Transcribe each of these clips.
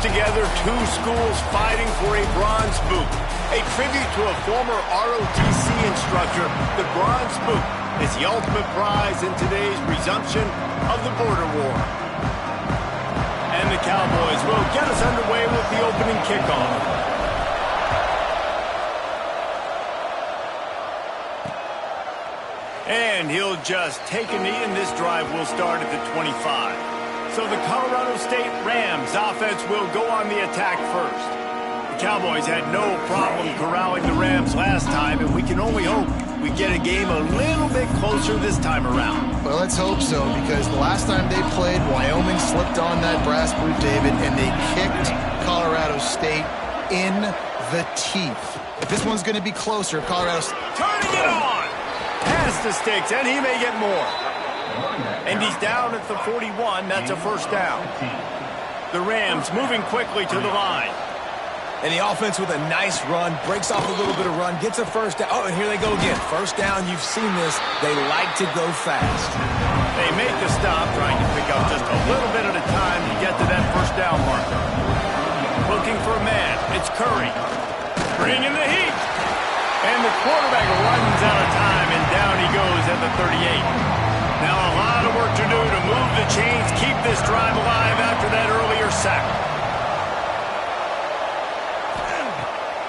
together two schools fighting for a bronze boot. A tribute to a former ROTC instructor, the bronze boot is the ultimate prize in today's resumption of the border war. And the Cowboys will get us underway with the opening kickoff. And he'll just take a knee, and this drive will start at the 25. So the Colorado State Rams offense will go on the attack first. The Cowboys had no problem corralling the Rams last time, and we can only hope we get a game a little bit closer this time around. Well, let's hope so, because the last time they played, Wyoming slipped on that brass boot, David, and they kicked Colorado State in the teeth. If this one's going to be closer, Colorado State... Turning it on! Past the sticks, and he may get more. And he's down at the 41. That's a first down. The Rams moving quickly to the line. And the offense with a nice run, breaks off a little bit of run, gets a first down. Oh, and here they go again. First down, you've seen this. They like to go fast. They make the stop, trying to pick up just a little bit at a time to get to that first down marker. Looking for a man. It's Curry. Bringing the heat. And the quarterback runs out of time, and down he goes at the 38. Now a lot of work to do to move the chains, keep this drive alive after that earlier sack.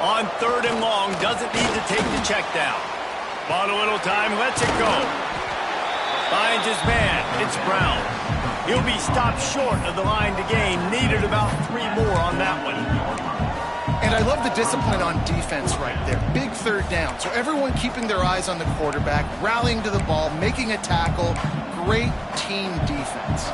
On third and long, doesn't need to take the check down. Bought a little time, lets it go. Finds his man, it's Brown. He'll be stopped short of the line to gain. Needed about 3 more on that one. And I love the discipline on defense right there. Big third down. So everyone keeping their eyes on the quarterback, rallying to the ball, making a tackle. Great team defense.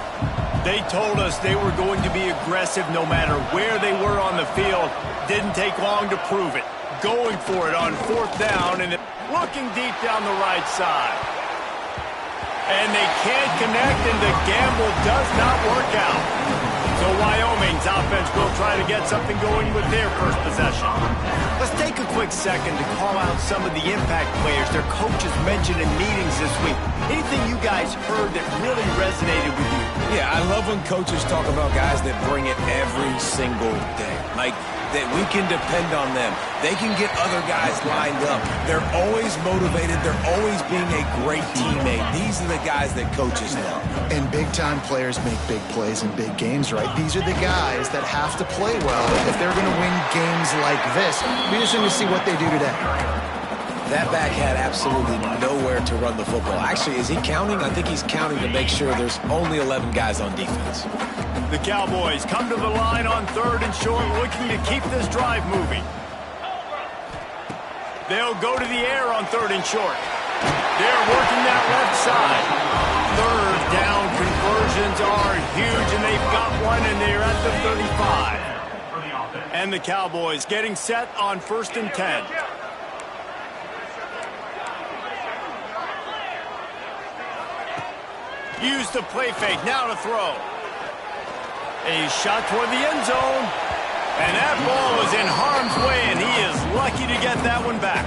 They told us they were going to be aggressive no matter where they were on the field. Didn't take long to prove it. Going for it on fourth down and looking deep down the right side. And they can't connect, and the gamble does not work out. So Wyoming's offense will try to get something going with their first possession. Let's take a quick second to call out some of the impact players their coaches mentioned in meetings this week. Anything you guys heard that really resonated with you? Yeah, I love when coaches talk about guys that bring it every single day. Like, that we can depend on them. They can get other guys lined up. They're always motivated. They're always being a great teammate. These are the guys that coaches love. And big-time players make big plays in big games, right? These are the guys that have to play well if they're going to win games like this. We just need to see what they do today. That back had absolutely nowhere to run the football. Actually, is he counting? I think he's counting to make sure there's only 11 guys on defense. The Cowboys come to the line on third and short, looking to keep this drive moving. They'll go to the air on third and short. They're working that left side. Third down conversions are huge, and they've got one, and they're at the 35. And the Cowboys getting set on first and 10. Use the play fake, now to throw. A shot toward the end zone. And that ball is in harm's way, and he is lucky to get that one back.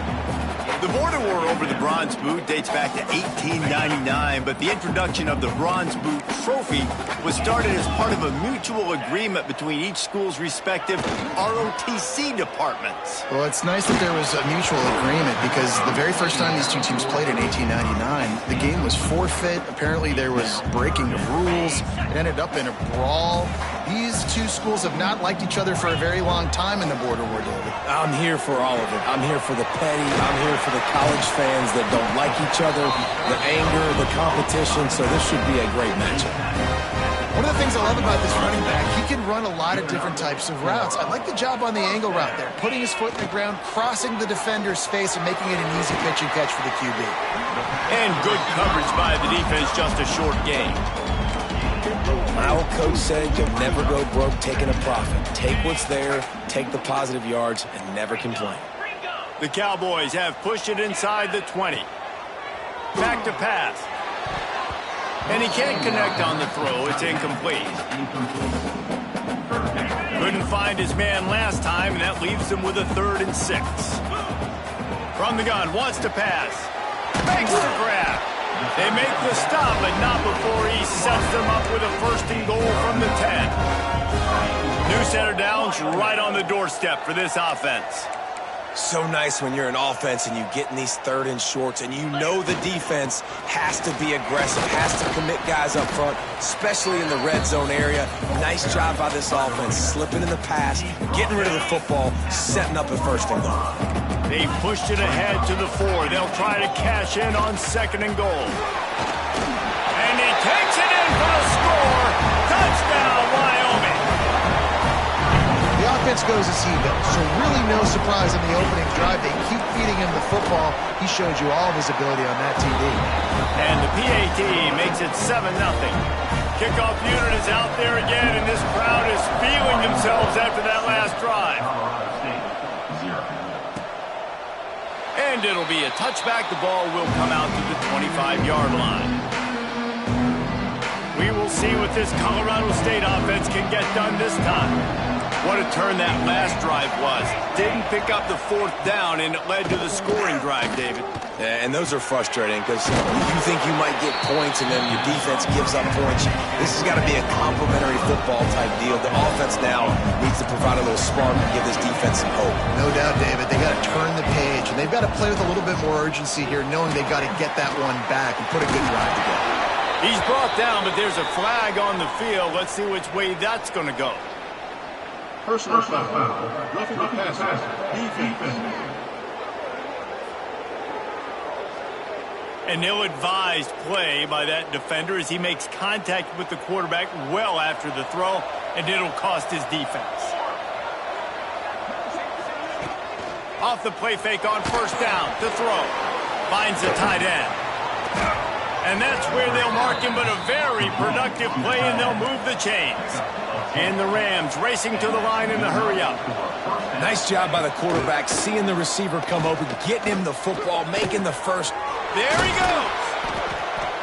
The border war over the bronze boot dates back to 1899, but the introduction of the bronze boot trophy was started as part of a mutual agreement between each school's respective ROTC departments. Well, it's nice that there was a mutual agreement, because the very first time these two teams played in 1899, the game was forfeit. Apparently there was breaking of rules. It ended up in a brawl. These two schools have not liked each other for a very long time in the border war, David. I'm here for all of it. I'm here for the petty. I'm here for the college fans that don't like each other, the anger, the competition. So this should be a great matchup. One of the things I love about this running back, he can run a lot of different types of routes. I like the job on the angle route there, putting his foot in the ground, crossing the defender's face, and making it an easy pitch and catch for the QB. And good coverage by the defense, just a short game. My old coach said you'll never go broke taking a profit. Take what's there, take the positive yards, and never complain. The Cowboys have pushed it inside the 20. Back to pass. And he can't connect on the throw. It's incomplete. Couldn't find his man last time, and that leaves him with a 3rd and 6. From the gun, wants to pass. Makes the grab. They make the stop, but not before he sets them up with a 1st and goal from the 10. New set of downs right on the doorstep for this offense. So nice when you're an offense and you get in these 3rd and shorts and you know the defense has to be aggressive, has to commit guys up front, especially in the red zone area. Nice job by this offense, slipping in the pass, getting rid of the football, setting up a 1st and goal. They pushed it ahead to the 4. They'll try to cash in on 2nd and goal. And he takes it in for the score. Touchdown, Wyoming. The offense goes as he goes, so really no surprise in the opening drive. They keep feeding him the football. He showed you all of his ability on that TD. And the PAT makes it 7-0. Kickoff unit is out there again, and this crowd is feeling themselves after that last drive. And it'll be a touchback. The ball will come out to the 25-yard line. We will see what this Colorado State offense can get done this time. What a turn that last drive was. Didn't pick up the 4th down, and it led to the scoring drive, David. Yeah, and those are frustrating because you think you might get points and then your defense gives up points. This has got to be a complementary football type deal. The offense now needs to provide a little spark and give this defense some hope. No doubt, David. They got to turn the page, and they've got to play with a little bit more urgency here, knowing they got to get that one back and put a good drive together. He's brought down, but there's a flag on the field. Let's see which way that's going to go. Personal foul. Roughing the passer. Defense. An ill-advised play by that defender as he makes contact with the quarterback well after the throw, and it'll cost his defense. Off the play fake on 1st down to throw. Finds the tight end. And that's where they'll mark him, but a very productive play, and they'll move the chains. And the Rams racing to the line in the hurry-up. Nice job by the quarterback, seeing the receiver come open, getting him the football, making the first. There he goes.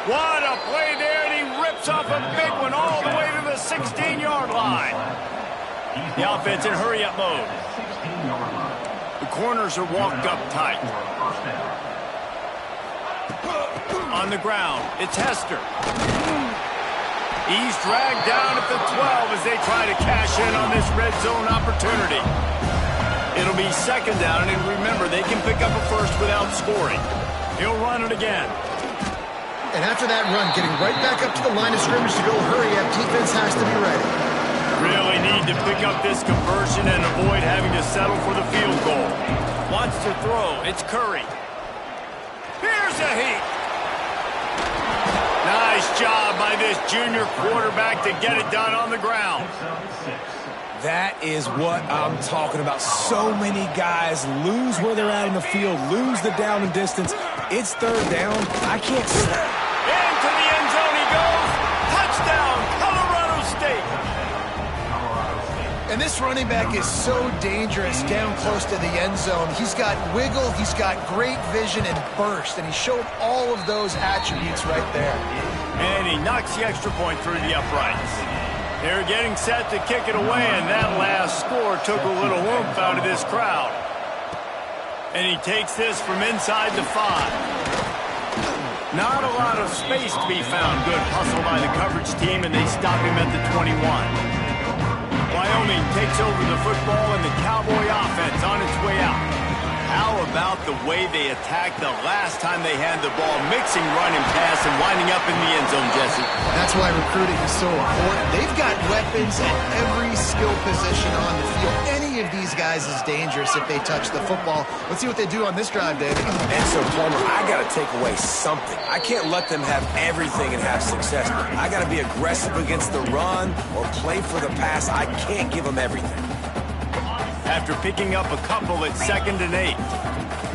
What a play there, and he rips off a big one all the way to the 16-yard line. The offense in hurry-up mode. The corners are walked up tight. On the ground, it's Hester. He's dragged down at the 12 as they try to cash in on this red zone opportunity. It'll be 2nd down, and remember, they can pick up a 1st without scoring. He'll run it again. And after that run, getting right back up to the line of scrimmage to go hurry up, defense has to be ready. Really need to pick up this conversion and avoid having to settle for the field goal. Wants to throw. It's Curry. Here's a heat. Nice job by this junior quarterback to get it done on the ground. That is what I'm talking about. So many guys lose where they're at in the field, lose the down and distance. It's 3rd down. I can't snap. Into the end zone he goes. Touchdown, Colorado State. And this running back is so dangerous down close to the end zone. He's got wiggle, he's got great vision and burst, and he showed all of those attributes right there. And he knocks the extra point through the uprights. They're getting set to kick it away, and that last score took a little oomph out of this crowd. And he takes this from inside the 5. Not a lot of space to be found. Good hustle by the coverage team, and they stop him at the 21. Wyoming takes over the football, and the Cowboy offense on its way out. How about the way they attacked the last time they had the ball, mixing run and pass and winding up in the end zone, Jesse? That's why recruiting is so important. They've got weapons at every skill position on the field. Any of these guys is dangerous if they touch the football. Let's see what they do on this drive, David. And so, Plummer, I got to take away something. I can't let them have everything and have success. I got to be aggressive against the run or play for the pass. I can't give them everything. After picking up a couple at 2nd and 8.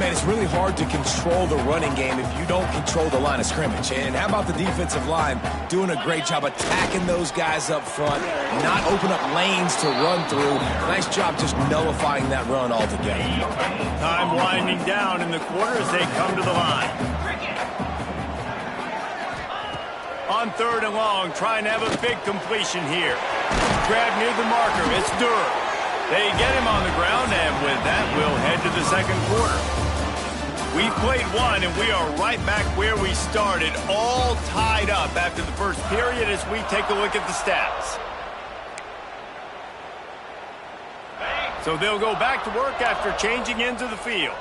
Man, it's really hard to control the running game if you don't control the line of scrimmage. And how about the defensive line doing a great job attacking those guys up front, not open up lanes to run through. Nice job just nullifying that run altogether. Time winding down in the quarter as they come to the line. On 3rd and long, trying to have a big completion here. Grab near the marker. It's Durr. They get him on the ground, and with that, we'll head to the 2nd quarter. We played one, and we are right back where we started, all tied up after the first period as we take a look at the stats. So they'll go back to work after changing into the field.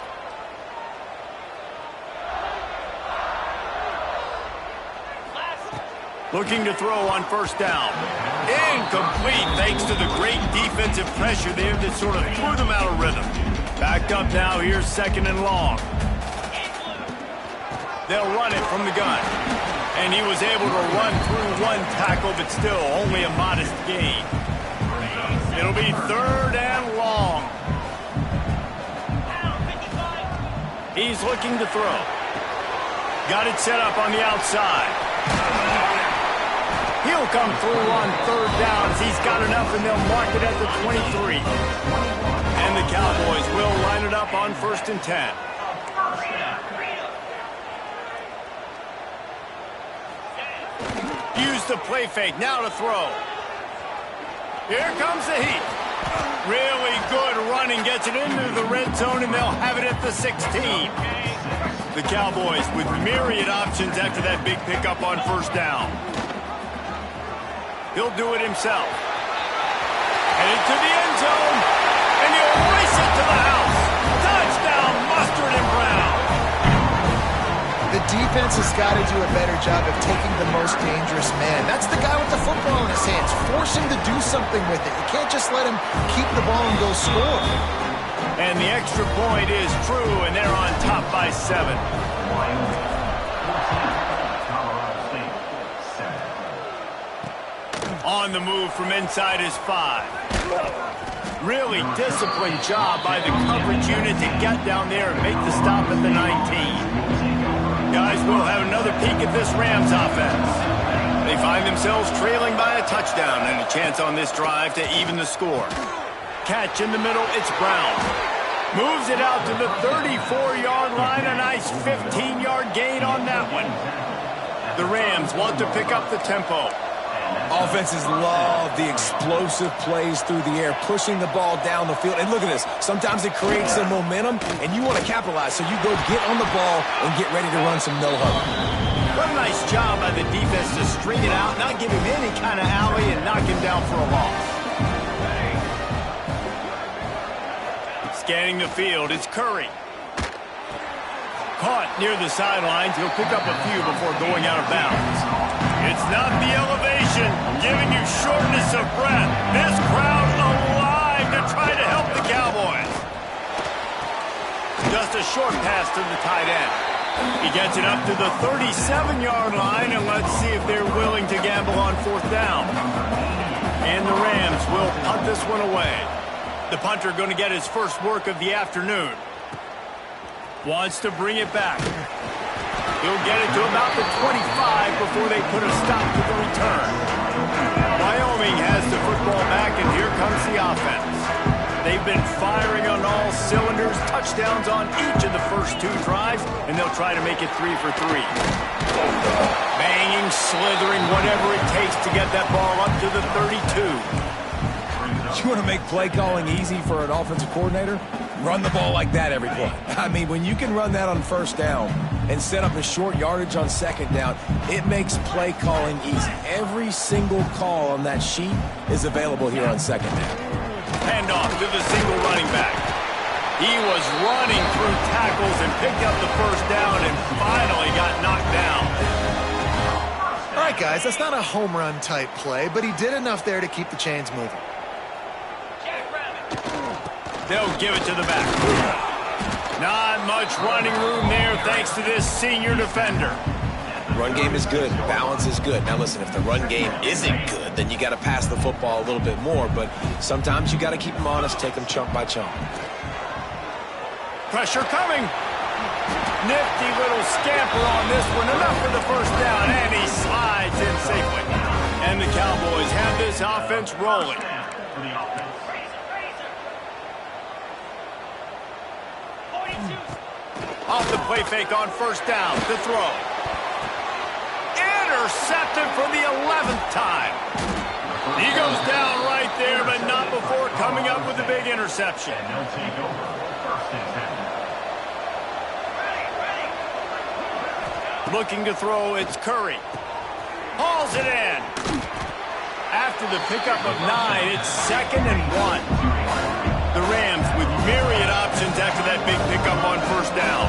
Looking to throw on first down. Incomplete thanks to the great defensive pressure there that sort of threw them out of rhythm. Backed up now, here's second and long. They'll run it from the gun. And he was able to run through one tackle, but still only a modest gain. It'll be third and long. He's looking to throw. Got it set up on the outside. He'll come through on third down as he's got enough, and they'll mark it at the 23. And the Cowboys will line it up on 1st and 10. Use the play fake, now to throw. Here comes the heat. Really good running, gets it into the red zone, and they'll have it at the 16. The Cowboys with myriad options after that big pickup on first down. He'll do it himself. Headed to the end zone, and he'll race it to the house. Touchdown, Mustard and Brown. The defense has got to do a better job of taking the most dangerous man. That's the guy with the football in his hands. Force him to do something with it. You can't just let him keep the ball and go score. And the extra point is true, and they're on top by 7. On the move from inside his 5. Really disciplined job by the coverage unit to get down there and make the stop at the 19. Guys, we'll have another peek at this Rams offense. They find themselves trailing by a touchdown and a chance on this drive to even the score. Catch in the middle, it's Brown. Moves it out to the 34-yard line, a nice 15-yard gain on that one. The Rams want to pick up the tempo. Offenses love the explosive plays through the air, pushing the ball down the field. And look at this. Sometimes it creates some momentum, and you want to capitalize. So you go get on the ball and get ready to run some no-huddle. What a nice job by the defense to string it out, not give him any kind of alley, and knock him down for a loss. Scanning the field, it's Curry. Caught near the sidelines. He'll pick up a few before going out of bounds. It's not the elevation giving you shortness of breath. This crowd alive to try to help the Cowboys. Just a short pass to the tight end. He gets it up to the 37-yard line, and let's see if they're willing to gamble on fourth down. And the Rams will punt this one away. The punter going to get his first work of the afternoon. Wants to bring it back. He'll get it to about the 25 before they put a stop to the return. Wyoming has the football back, and here comes the offense. They've been firing on all cylinders, touchdowns on each of the first 2 drives, and they'll try to make it 3 for 3. Banging, slithering, whatever it takes to get that ball up to the 32. You want to make play calling easy for an offensive coordinator? Run the ball like that every play. I mean, when you can run that on first down and set up a short yardage on second down, it makes play calling easy. Every single call on that sheet is available here on second down. Handoff to the single running back. He was running through tackles and picked up the first down and finally got knocked down. All right, guys, that's not a home run type play, but he did enough there to keep the chains moving. They'll give it to the back. Not much running room there thanks to this senior defender. Run game is good. Balance is good. Now listen, if the run game isn't good, then you got to pass the football a little bit more. But sometimes you got to keep them honest, take them chunk by chunk. Pressure coming. Nifty little scamper on this one. Enough for the first down, and he slides in safely. And the Cowboys have this offense rolling. Off the play fake on first down to throw. Intercepted for the 11th time. He goes down right there, but not before coming up with a big interception. Looking to throw, it's Curry. Hauls it in. After the pickup of 9, it's 2nd and 1. The formations after that big pickup on first down.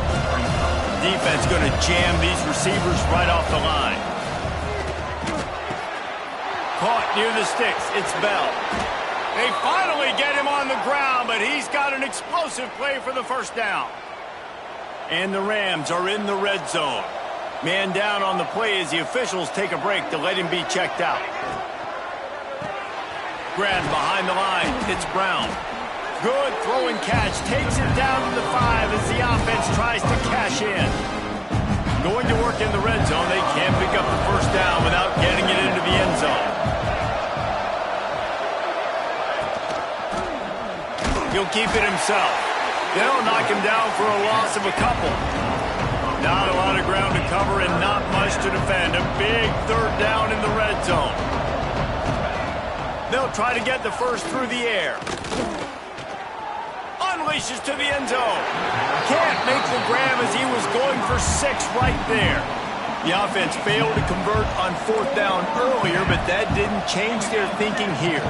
Defense going to jam these receivers right off the line. Caught near the sticks. It's Bell. They finally get him on the ground, but he's got an explosive play for the first down. And the Rams are in the red zone. Man down on the play as the officials take a break to let him be checked out. Grabbed behind the line. It's Brown. Good throwing catch. Takes it down to the 5 as the offense tries to cash in. Going to work in the red zone. They can't pick up the first down without getting it into the end zone. He'll keep it himself. They'll knock him down for a loss of a couple. Not a lot of ground to cover and not much to defend. A big third down in the red zone. They'll try to get the first through the air. Unleashes to the end zone. Can't make the grab as he was going for 6 right there. The offense failed to convert on fourth down earlier, but that didn't change their thinking here.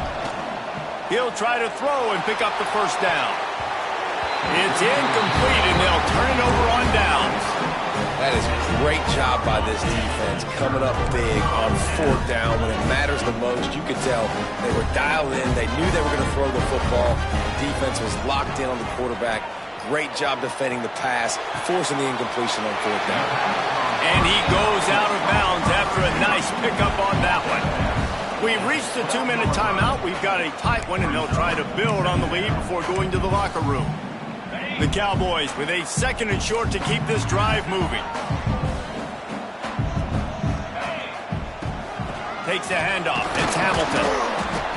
He'll try to throw and pick up the first down. It's incomplete, and they'll turn it over on downs. That is a great job by this defense, coming up big on fourth down when it matters the most. You could tell they were dialed in. They knew they were going to throw the football. The defense was locked in on the quarterback. Great job defending the pass, forcing the incompletion on fourth down. And he goes out of bounds after a nice pickup on that one. We've reached the 2-minute timeout. We've got a tight one, and they'll try to build on the lead before going to the locker room. The Cowboys with a 2nd and short to keep this drive moving. Takes the handoff. It's Hamilton.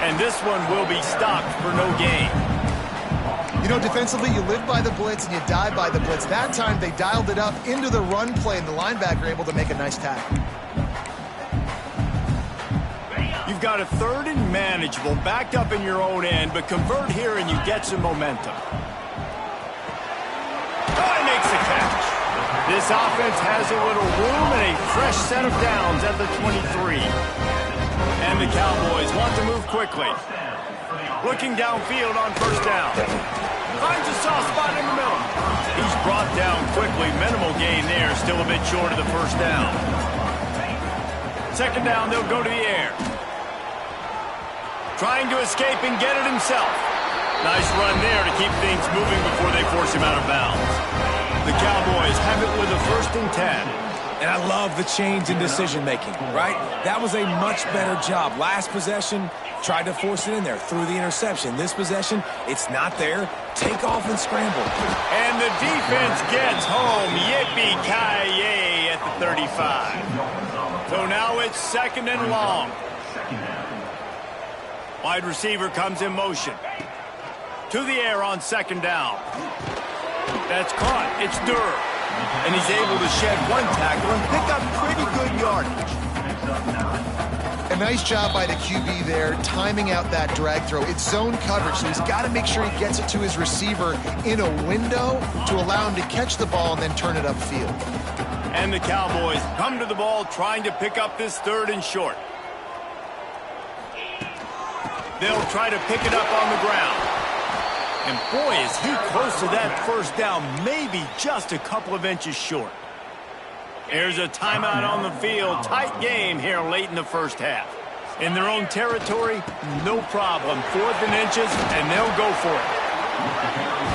And this one will be stopped for no gain. You know, defensively, you live by the blitz and you die by the blitz. That time, they dialed it up into the run play, and the linebacker able to make a nice tackle. You've got a 3rd and manageable, backed up in your own end, but convert here and you get some momentum. Oh, he makes the catch. This offense has a little room and a fresh set of downs at the 23. And the Cowboys want to move quickly. Looking downfield on first down. Finds a soft spot in the middle. He's brought down quickly. Minimal gain there. Still a bit short of the first down. 2nd down, they'll go to the air. Trying to escape and get it himself. Nice run there to keep things moving before they force him out of bounds. The Cowboys have it with a 1st and 10. And I love the change in decision-making, right? That was a much better job. Last possession, tried to force it in there, threw the interception. This possession, it's not there. Take off and scramble. And the defense gets home. Yippee-ki-yay at the 35. So now it's 2nd and long. Wide receiver comes in motion. To the air on 2nd down. That's caught. It's Durr. And he's able to shed 1 tackle and pick up pretty good yardage. A nice job by the QB there, timing out that drag throw. It's zone coverage, so he's got to make sure he gets it to his receiver in a window to allow him to catch the ball and then turn it upfield. And the Cowboys come to the ball trying to pick up this 3rd and short. They'll try to pick it up on the ground. And boy, is he close to that first down, maybe just a couple of inches short. There's a timeout on the field. Tight game here late in the first half. In their own territory, no problem. 4th and inches, and they'll go for it.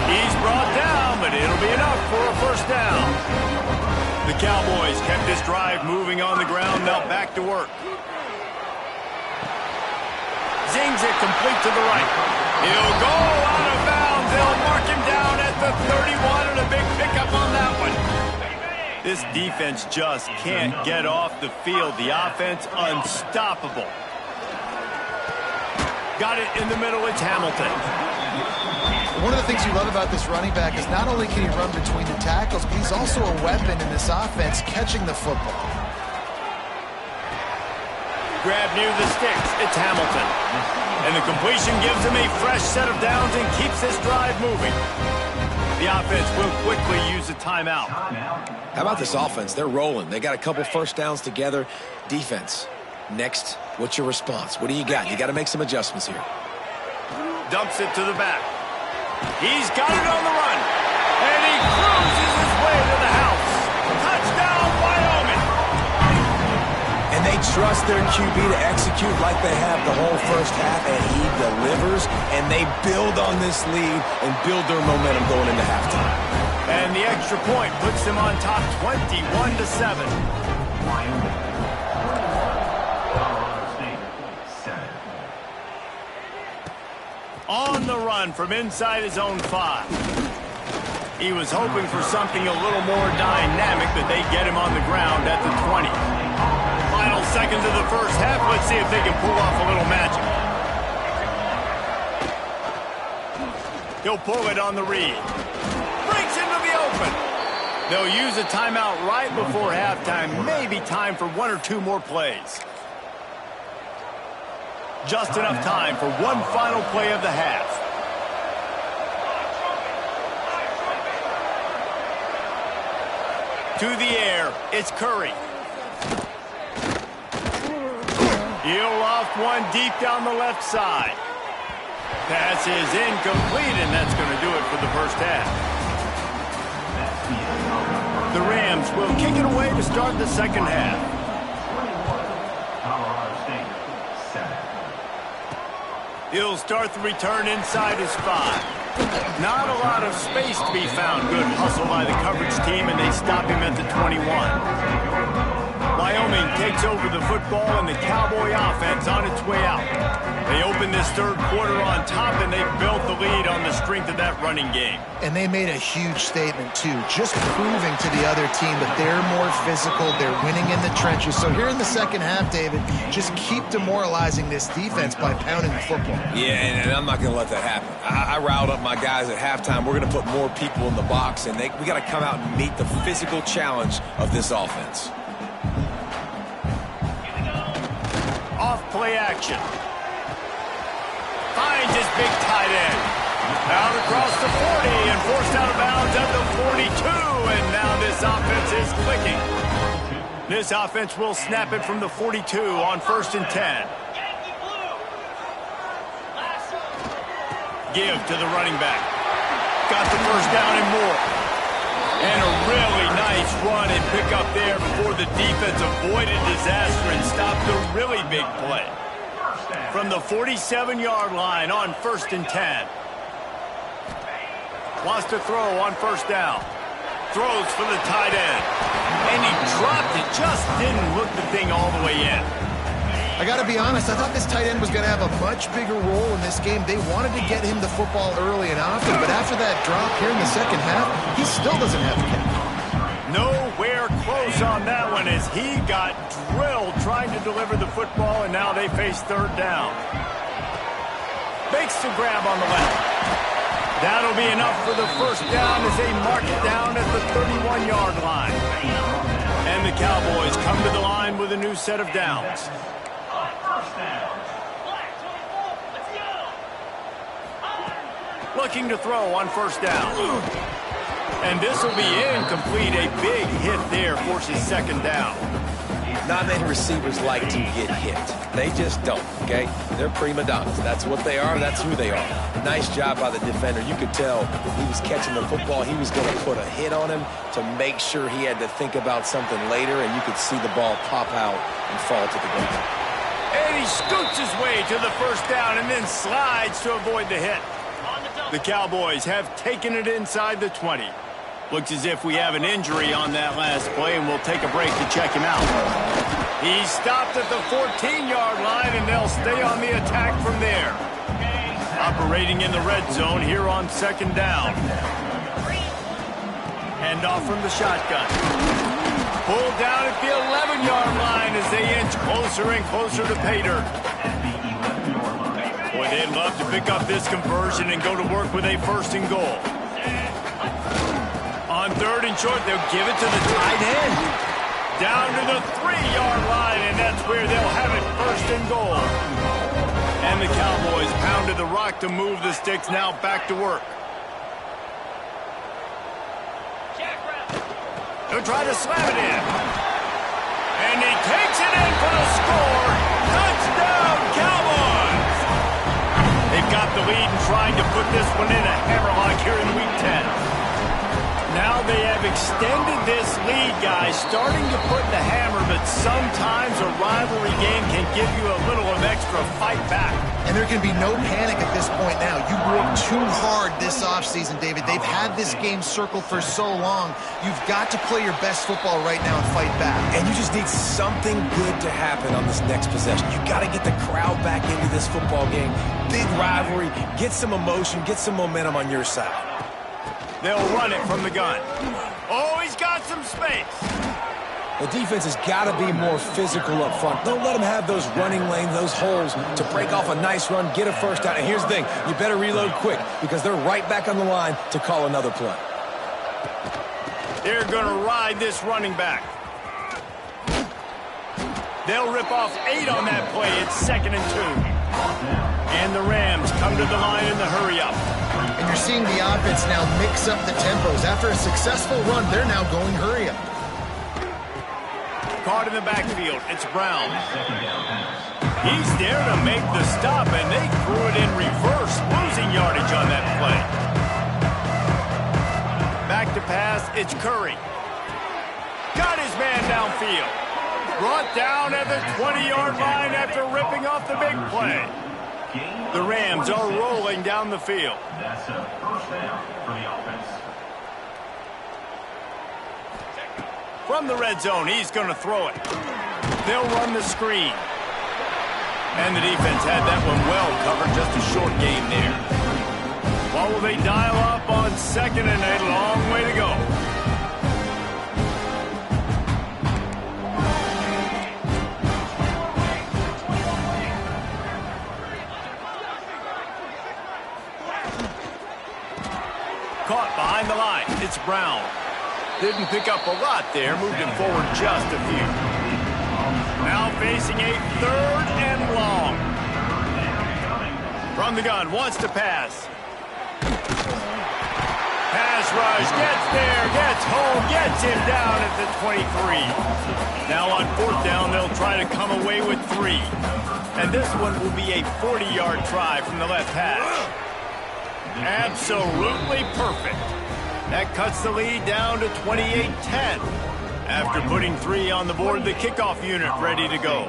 He's brought down, but it'll be enough for a first down. The Cowboys kept this drive moving on the ground. Now back to work. Zings it complete to the right. He'll go out of bounds. They'll mark him down at the 31 and a big pickup on that one. This defense just can't get off the field. The offense unstoppable. Got it in the middle. It's Hamilton. One of the things you love about this running back is not only can he run between the tackles, but he's also a weapon in this offense catching the football. Grab near the sticks. It's Hamilton. And the completion gives him a fresh set of downs and keeps this drive moving. The offense will quickly use a timeout. How about this offense? They're rolling. They got a couple first downs together. Defense. Next, what's your response? What do you got? You got to make some adjustments here. Dumps it to the back. He's got it on the run. And he cruises his way to the house. Touchdown, Wyoming. And they trust their QB to execute like they have the whole first half, and he delivers, and they build on this lead and build their momentum going into halftime. And the extra point puts them on top 21-7. On the run from inside his own 5. He was hoping for something a little more dynamic, but they get him on the ground at the 20. Final seconds of the first half. Let's see if they can pull off a little magic. He'll pull it on the read. Breaks into the open. They'll use a timeout right before halftime. Maybe time for 1 or 2 more plays. Just enough time for one final play of the half. To the air, it's Curry. He'll loft one deep down the left side. Pass is incomplete, and that's going to do it for the first half. The Rams will kick it away to start the second half. He'll start the return inside his 5. Not a lot of space to be found. Good hustle by the coverage team, and they stop him at the 21. Wyoming takes over the football, and the Cowboy offense on its way out. They open this third quarter on top, and they built the lead on the strength of that running game. And they made a huge statement, too, just proving to the other team that they're more physical, they're winning in the trenches. So here in the second half, David, just keep demoralizing this defense by pounding the football. Yeah, and I'm not going to let that happen. I riled up my guys at halftime. We're going to put more people in the box, and we got to come out and meet the physical challenge of this offense. Off play action. Finds his big tight end. Out across the 40 and forced out of bounds at the 42. And now this offense is clicking. This offense will snap it from the 42 on 1st and 10. Give to the running back. Got the first down and more. And a really nice run and pick up there before the defense avoided disaster and stopped a really big play. From the 47-yard line on 1st and 10. Wants to throw on 1st down. Throws for the tight end. And he dropped it. Just didn't hook the thing all the way in. I got to be honest, I thought this tight end was going to have a much bigger role in this game. They wanted to get him the football early and often, but after that drop here in the second half, he still doesn't have the catch. Nowhere close on that one as he got drilled trying to deliver the football, and now they face 3rd down. Makes the grab on the left. That'll be enough for the first down as they mark it down at the 31-yard line. And the Cowboys come to the line with a new set of downs. Looking to throw on 1st down. And this will be incomplete. A big hit there forces 2nd down. Not many receivers like to get hit. They just don't, okay? They're prima donnas. That's what they are. That's who they are. Nice job by the defender. You could tell he was catching the football. He was going to put a hit on him to make sure he had to think about something later, and you could see the ball pop out and fall to the ground. And he scoots his way to the 1st down and then slides to avoid the hit. The Cowboys have taken it inside the 20. Looks as if we have an injury on that last play, and we'll take a break to check him out. He stopped at the 14-yard line, and they'll stay on the attack from there. Operating in the red zone here on 2nd down. Hand off from the shotgun. Pulled down at the 11-yard line as they inch closer and closer to pay dirt. Boy, they'd love to pick up this conversion and go to work with a 1st and goal. On 3rd and short, they'll give it to the tight end. Down to the 3-yard line, and that's where they'll have it 1st and goal. And the Cowboys pounded the rock to move the sticks, now back to work. They'll try to slam it in. And he takes it in for the score. Touchdown, Cowboys! They've got the lead and trying to put this one in a hammerlock here in Week 10. Now they have extended this lead, guys, starting to put the hammer, but sometimes a rivalry game can give you a little of extra fight back. And there can be no panic at this point now. You worked too hard this offseason, David. They've had this game circled for so long. You've got to play your best football right now and fight back. And you just need something good to happen on this next possession. You got to get the crowd back into this football game. Big rivalry. Get some emotion. Get some momentum on your side. They'll run it from the gun. Oh, he's got some space. The defense has got to be more physical up front. Don't let them have those running lanes, those holes to break off a nice run, get a first down. And here's the thing, you better reload quick because they're right back on the line to call another play. They're going to ride this running back. They'll rip off 8 on that play. It's 2nd and 2. And the Rams come to the line in the hurry-up. And you're seeing the offense now mix up the tempos. After a successful run, they're now going hurry-up. Caught in the backfield. It's Brown. He's there to make the stop, and they threw it in reverse, losing yardage on that play. Back to pass. It's Curry. Got his man downfield. Brought down at the 20-yard line after ripping off the big play. The Rams are rolling down the field. That's a first down for the offense. From the red zone, he's going to throw it. They'll run the screen. And the defense had that one well covered, just a short game there. What will they dial up on 2nd and a long way to go? Caught behind the line. It's Brown. Didn't pick up a lot there. Moved it forward just a few. Now facing a 3rd and long. From the gun. Wants to pass. Pass rush. Gets there. Gets home. Gets him down at the 23. Now on 4th down, they'll try to come away with 3. And this one will be a 40-yard try from the left hash. Absolutely perfect. That cuts the lead down to 28-10. After putting 3 on the board, the kickoff unit ready to go.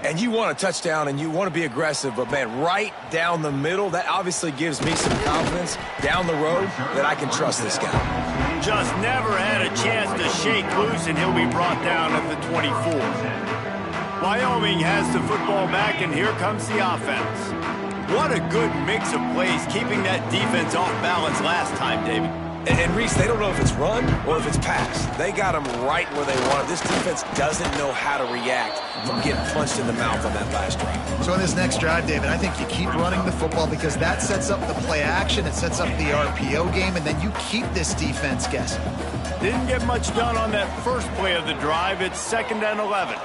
And you want a touchdown and you want to be aggressive, but man, right down the middle, that obviously gives me some confidence down the road that I can trust this guy. Just never had a chance to shake loose, and he'll be brought down at the 24. Wyoming has the football back, and here comes the offense. What a good mix of plays, keeping that defense off balance last time, David. And Reese, they don't know if it's run or if it's pass. They got them right where they want it. This defense doesn't know how to react from getting punched in the mouth on that last drive. So in this next drive, David, I think you keep running the football because that sets up the play action, it sets up the RPO game, and then you keep this defense guessing. Didn't get much done on that first play of the drive. It's 2nd and 11.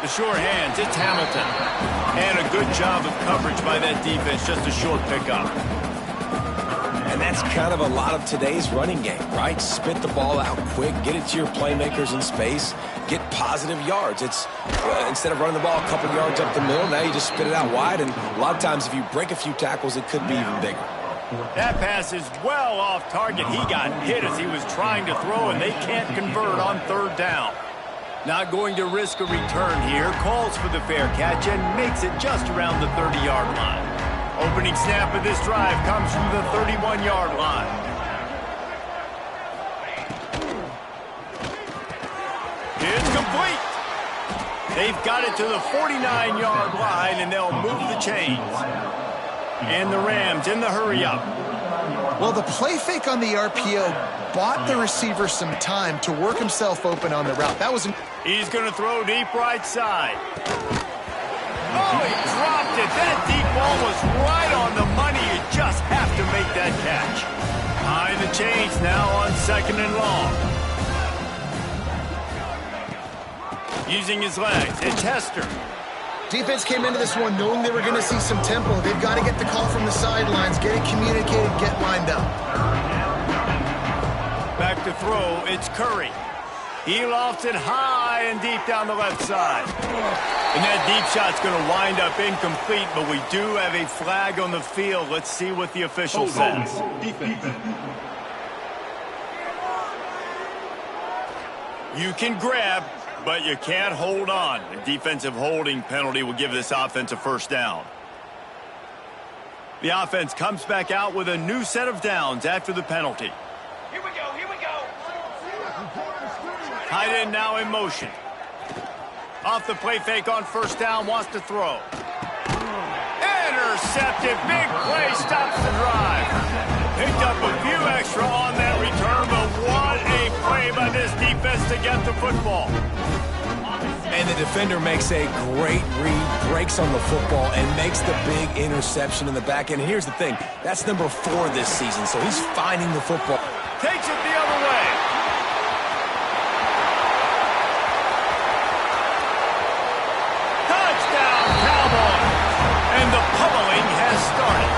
The sure hands, it's Hamilton. And a good job of coverage by that defense, just a short pickup. And that's kind of a lot of today's running game, right? Spit the ball out quick, get it to your playmakers in space, get positive yards. It's instead of running the ball a couple yards up the middle, now you just spit it out wide, and a lot of times if you break a few tackles, it could be even bigger. That pass is well off target. He got hit as he was trying to throw, and they can't convert on 3rd down. Not going to risk a return here. Calls for the fair catch and makes it just around the 30-yard line. Opening snap of this drive comes from the 31-yard line. It's complete. They've got it to the 49-yard line, and they'll move the chains. And the Rams in the hurry-up. Well, the play fake on the RPO bought the receiver some time to work himself open on the route. That was... He's going to throw deep right side. Oh, he dropped it. That deep ball was right on the money. You just have to make that catch. Behind the chains now on 2nd and long. Using his legs, it's Hester. Defense came into this one knowing they were going to see some tempo. They've got to get the call from the sidelines, get it communicated, get lined up. Back to throw, it's Curry. He lofts it high and deep down the left side. And that deep shot's going to wind up incomplete, but we do have a flag on the field. Let's see what the official says. You can grab, but you can't hold on. A defensive holding penalty will give this offense a first down. The offense comes back out with a new set of downs after the penalty. Here we go, here we go. Tight end now in motion. Off the play fake on first down, wants to throw. Intercepted, big play, stops the drive. Picked up a few extra on that return, but what a play by this defense to get the football. And the defender makes a great read, breaks on the football, and makes the big interception in the back end. Here's the thing, that's number 4 this season, so he's finding the football. Takes it the other way. Touchdown, Cowboys! And the pummeling has started.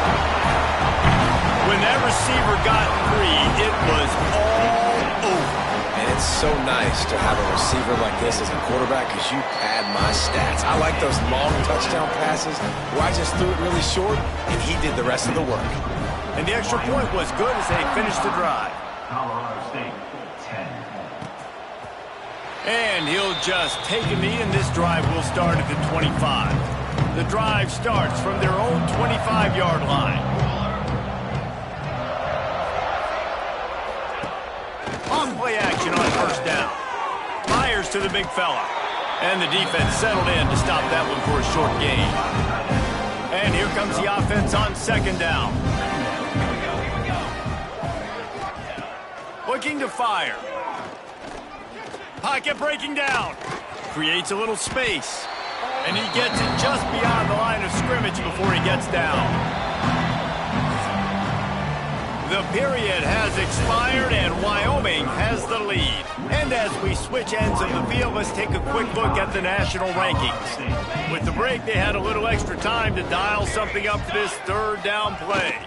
When that receiver got free, it was all over. And it's so nice to have a receiver like this as a quarterback because you pad my stats. I like those long touchdown passes where I just threw it really short and he did the rest of the work. And the extra point was good as they finished the drive. Colorado State, 10. And he'll just take a knee, and this drive will start at the 25. The drive starts from their own 25-yard line. On-play action on first down. Fires to the big fella. And the defense settled in to stop that one for a short gain. And here comes the offense on second down. Looking to fire. Pocket breaking down. Creates a little space. And he gets it just beyond the line of scrimmage before he gets down. The period has expired and Wyoming has the lead. And as we switch ends of the field, let's take a quick look at the national rankings. With the break, they had a little extra time to dial something up for this third down play.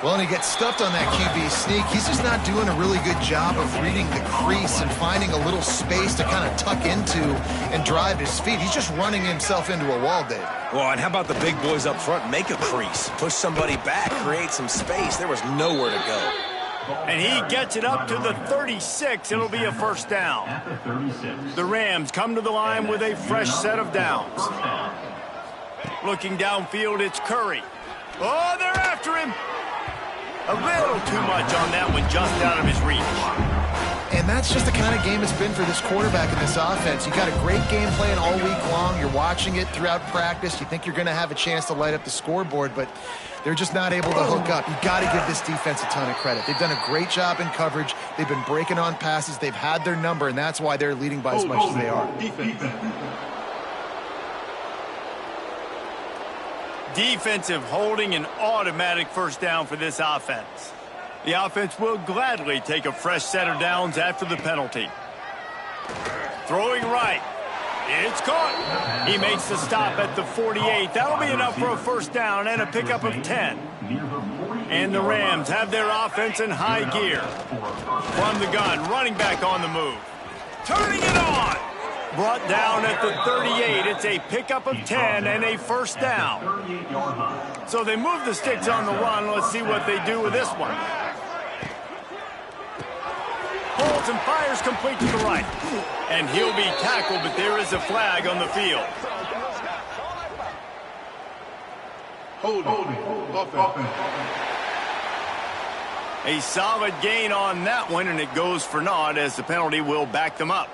Well, and he gets stuffed on that QB sneak. He's just not doing a really good job of reading the crease and finding a little space to kind of tuck into and drive his feet. He's just running himself into a wall, Dave. Well, and how about the big boys up front? Make a crease, push somebody back, create some space. There was nowhere to go. And he gets it up to the 36. It'll be a first down. At the 36. The Rams come to the line with a fresh set of downs. Looking downfield, it's Curry. Oh, they're after him. A little too much on that one, just out of his reach. And that's just the kind of game it's been for this quarterback in this offense. You got a great game plan all week long. You're watching it throughout practice. You think you're going to have a chance to light up the scoreboard, but they're just not able to hook up. You got to give this defense a ton of credit. They've done a great job in coverage. They've been breaking on passes. They've had their number, and that's why they're leading by as much as they are. Defensive holding, an automatic first down for this offense. The offense will gladly take a fresh set of downs after the penalty. Throwing right. It's caught. He makes the stop at the 48. That'll be enough for a first down and a pickup of 10. And the Rams have their offense in high gear. From the gun, running back on the move. Turning it on. Brought down at the 38. It's a pickup of 10 and a first down. So they move the sticks on the run. Let's see what they do with this one. Holds and fires complete to the right. And he'll be tackled, but there is a flag on the field. A solid gain on that one, and it goes for naught as the penalty will back them up.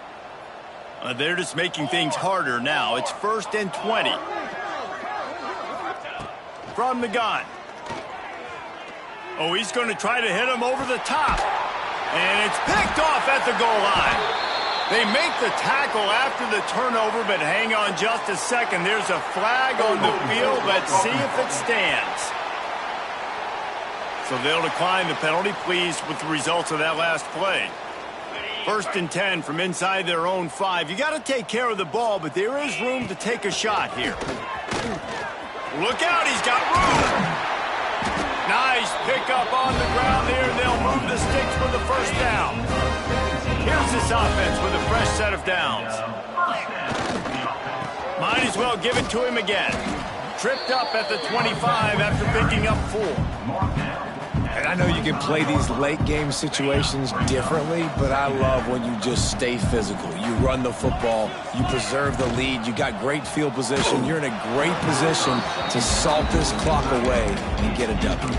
They're just making things harder now. It's 1st and 20. From the gun. Oh, he's going to try to hit him over the top. And it's picked off at the goal line. They make the tackle after the turnover, but hang on just a second. There's a flag on the field. Let's see if it stands. So they'll decline the penalty, pleased with the results of that last play. 1st and 10 from inside their own 5. You got to take care of the ball, but there is room to take a shot here. Look out, he's got room. Nice pickup on the ground there. They'll move the sticks for the first down. Here's this offense with a fresh set of downs. Might as well give it to him again. Tripped up at the 25 after picking up 4. And I know you can play these late game situations differently, but I love when you just stay physical. You run the football, you preserve the lead, you got great field position, you're in a great position to salt this clock away and get a W.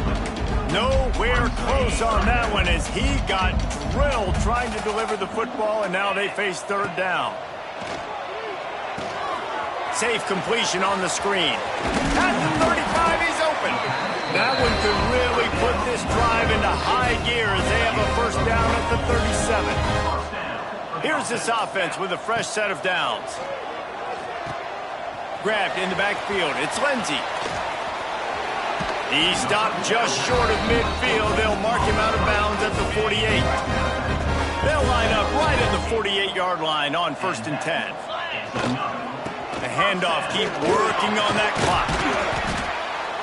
Nowhere close on that one as he got drilled trying to deliver the football, and now they face third down. Safe completion on the screen. At the 35, he's open. That one could really put this drive into high gear as they have a first down at the 37. Here's this offense with a fresh set of downs. Grabbed in the backfield. It's Lindsey. He stopped just short of midfield. They'll mark him out of bounds at the 48. They'll line up right at the 48-yard line on 1st and 10. The handoff, keep working on that clock.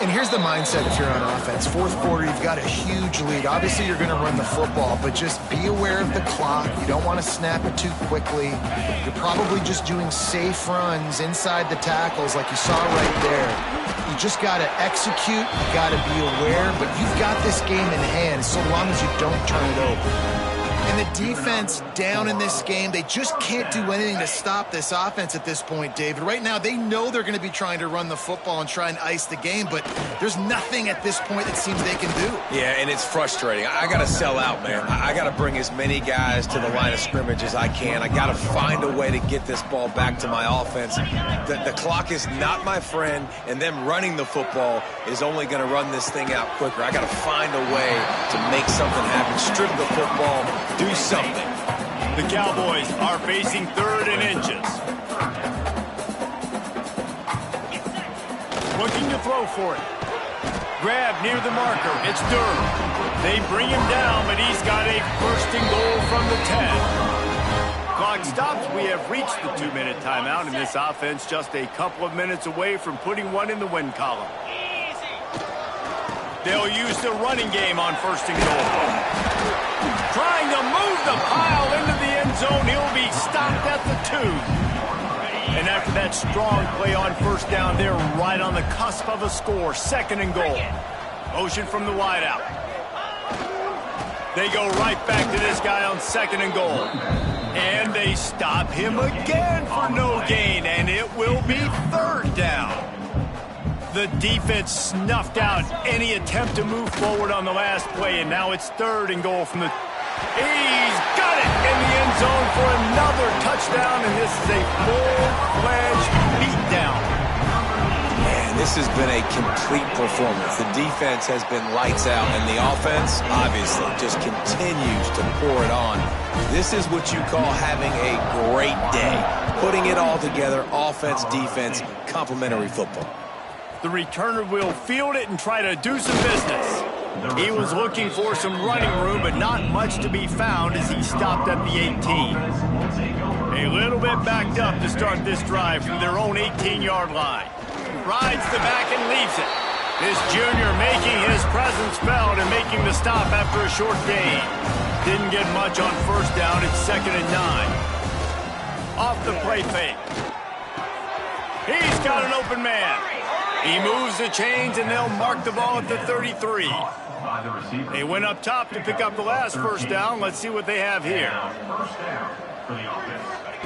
And here's the mindset if you're on offense. Fourth quarter, you've got a huge lead. Obviously, you're going to run the football, but just be aware of the clock. You don't want to snap it too quickly. You're probably just doing safe runs inside the tackles like you saw right there. You just got to execute. You got to be aware, but you've got this game in hand so long as you don't turn it over. And the defense down in this game, they just can't do anything to stop this offense at this point, David. Right now, they know they're going to be trying to run the football and try and ice the game, but there's nothing at this point that seems they can do. Yeah, and it's frustrating. I got to sell out, man. I got to bring as many guys to the line of scrimmage as I can. I got to find a way to get this ball back to my offense. The clock is not my friend, and them running the football is only going to run this thing out quicker. I got to find a way to make something happen, strip the football, do something. The Cowboys are facing 3rd and inches. Looking to throw for it. Grab near the marker. It's Durham. They bring him down, but he's got a 1st and goal from the 10. Clock stops. We have reached the 2-minute timeout, and this offense just a couple of minutes away from putting one in the win column. They'll use the running game on 1st and goal. Trying to move the pile into the end zone. He'll be stopped at the 2. And after that strong play on 1st down, they're right on the cusp of a score. 2nd and goal. Motion from the wideout. They go right back to this guy on 2nd and goal. And they stop him again for no gain. And it will be 3rd down. The defense snuffed out any attempt to move forward on the last play, and now it's 3rd and goal from the... He's got it in the end zone for another touchdown, and this is a full-fledged beatdown. Man, this has been a complete performance. The defense has been lights out, and the offense, obviously, just continues to pour it on. This is what you call having a great day. Putting it all together, offense, defense, complementary football. The returner will field it and try to do some business. He was looking for some running room, but not much to be found as he stopped at the 18. A little bit backed up to start this drive from their own 18-yard line. Rides the back and leaves it. This junior making his presence felt and making the stop after a short gain. Didn't get much on 1st down. It's 2nd and 9. Off the play fake. He's got an open man. He moves the chains, and they'll mark the ball at the 33. They went up top to pick up the last 1st down. Let's see what they have here.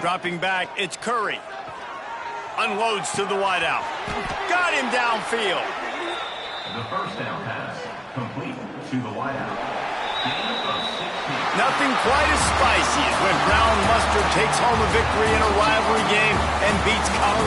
Dropping back, it's Curry. Unloads to the wideout. Got him downfield. The 1st down pass complete to the wideout. Nothing quite as spicy as when Brown Mustard takes home a victory in a rivalry game and beats Colorado.